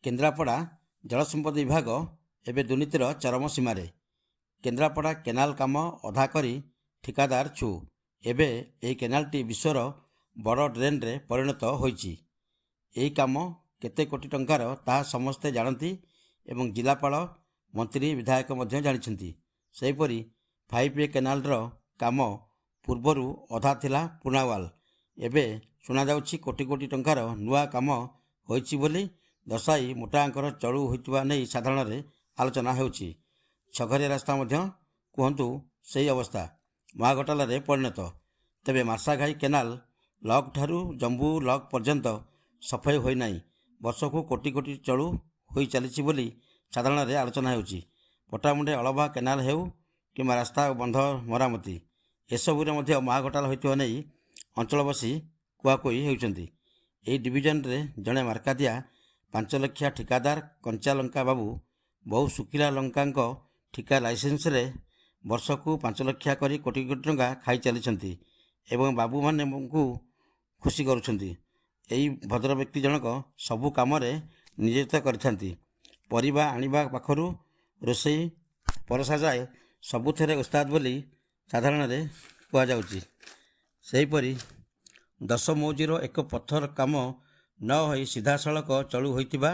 କେନ୍ଦ୍ରାପଡ଼ା ଜଳସମ୍ପଦ ବିଭାଗ ଏବେ ଦୁର୍ନୀତିର ଚରମ ସୀମାରେ। କେନ୍ଦ୍ରାପଡ଼ା କେନାଲ କାମ ଅଧା କରି ଠିକାଦାର ଛୁ। ଏବେ ଏହି କେନାଲଟି ବିଶ୍ୱର ବଡ଼ ଡ୍ରେନ୍ରେ ପରିଣତ ହୋଇଛି। ଏହି କାମ କେତେ କୋଟି ଟଙ୍କାର ତାହା ସମସ୍ତେ ଜାଣନ୍ତି ଏବଂ ଜିଲ୍ଲାପାଳ, ମନ୍ତ୍ରୀ, ବିଧାୟକ ମଧ୍ୟ ଜାଣିଛନ୍ତି। ସେହିପରି 5A କେନାଲର କାମ ପୂର୍ବରୁ ଅଧା ଥିଲା ପୁରୁଣାୱାଲ। ଏବେ ଶୁଣାଯାଉଛି କୋଟି କୋଟି ଟଙ୍କାର ନୂଆ କାମ ହୋଇଛି ବୋଲି ଦର୍ଶାଇ ମୋଟା ଅଙ୍କର ଚଳୁ ହୋଇଥିବା ନେଇ ସାଧାରଣରେ ଆଲୋଚନା ହେଉଛି। ଛଘରିଆ ରାସ୍ତା ମଧ୍ୟ କୁହନ୍ତୁ ସେହି ଅବସ୍ଥା ମହାଘୋଟାଲାରେ ପରିଣତ। ତେବେ ମାର୍ଶାଘାଇ କେନାଲ ଲକ୍ ଠାରୁ ଜମ୍ବୁ ଲକ୍ ପର୍ଯ୍ୟନ୍ତ ସଫେଇ ହୋଇନାହିଁ। ବର୍ଷକୁ କୋଟି କୋଟି ଚଳୁ ହୋଇ ଚାଲିଛି ବୋଲି ସାଧାରଣରେ ଆଲୋଚନା ହେଉଛି। ପଟ୍ଟାମୁଣ୍ଡେ ଅଳଭା କେନାଲ ହେଉ କିମ୍ବା ରାସ୍ତା ବନ୍ଧ ମରାମତି, ଏସବୁରେ ମଧ୍ୟ ମହାଘୋଟାଲା ହୋଇଥିବା ନେଇ ଅଞ୍ଚଳବାସୀ କୁହାକୁହି ହେଉଛନ୍ତି। ଏହି ଡିଭିଜନରେ ଜଣେ ମାର୍କାଦିଆ 5 ଲକ୍ଷ ଠିକାଦାର କଞ୍ଚା ଲଙ୍କା ବାବୁ ବହୁ ଶୁଖିଲା ଲଙ୍କାଙ୍କ ଠିକା ଲାଇସେନ୍ସରେ ବର୍ଷକୁ 5 ଲକ୍ଷ କରି କୋଟି କୋଟି ଟଙ୍କା ଖାଇ ଚାଲିଛନ୍ତି ଏବଂ ବାବୁମାନଙ୍କୁ ଖୁସି କରୁଛନ୍ତି। ଏହି ଭଦ୍ର ବ୍ୟକ୍ତି ଜଣକ ସବୁ କାମରେ ନିୟୋଜିତ କରିଥାନ୍ତି। ପରିବା ଆଣିବା ପାଖରୁ ରୋଷେଇ ପରସା ଯାଏ ସବୁଥିରେ ଉସ୍ତାଦ ବୋଲି ସାଧାରଣରେ କୁହାଯାଉଛି। ସେହିପରି 10 ମୌଜିର ଏକ ପଥର କାମ ନ ହୋଇ ସିଧାସଳଖ ଚଳୁ ହୋଇଥିବା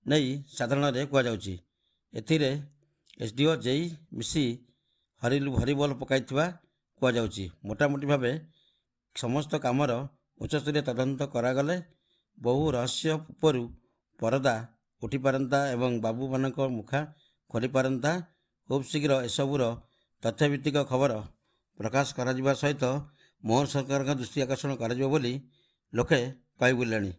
ନେଇ ସାଧାରଣରେ କୁହାଯାଉଛି। ଏଥିରେ SDO, ଜେଇ ମିଶି ହରିବୋଲ ପକାଇଥିବା କୁହାଯାଉଛି। ମୋଟାମୋଟି ଭାବେ ସମସ୍ତ କାମର ଉଚ୍ଚସ୍ତରୀୟ ତଦନ୍ତ କରାଗଲେ ବହୁ ରହସ୍ୟ ଉପରୁ ପରଦା ଉଠିପାରନ୍ତା ଏବଂ ବାବୁମାନଙ୍କ ମୁଖା ଖୋଲିପାରନ୍ତା। ଖୁବ୍ ଶୀଘ୍ର ଏସବୁର ତଥ୍ୟଭିତ୍ତିକ ଖବର ପ୍ରକାଶ କରାଯିବା ସହିତ ମୋହନ ସରକାରଙ୍କ ଦୃଷ୍ଟି ଆକର୍ଷଣ କରାଯିବ ବୋଲି ଲୋକେ କହି ବୁଲିଲେଣି।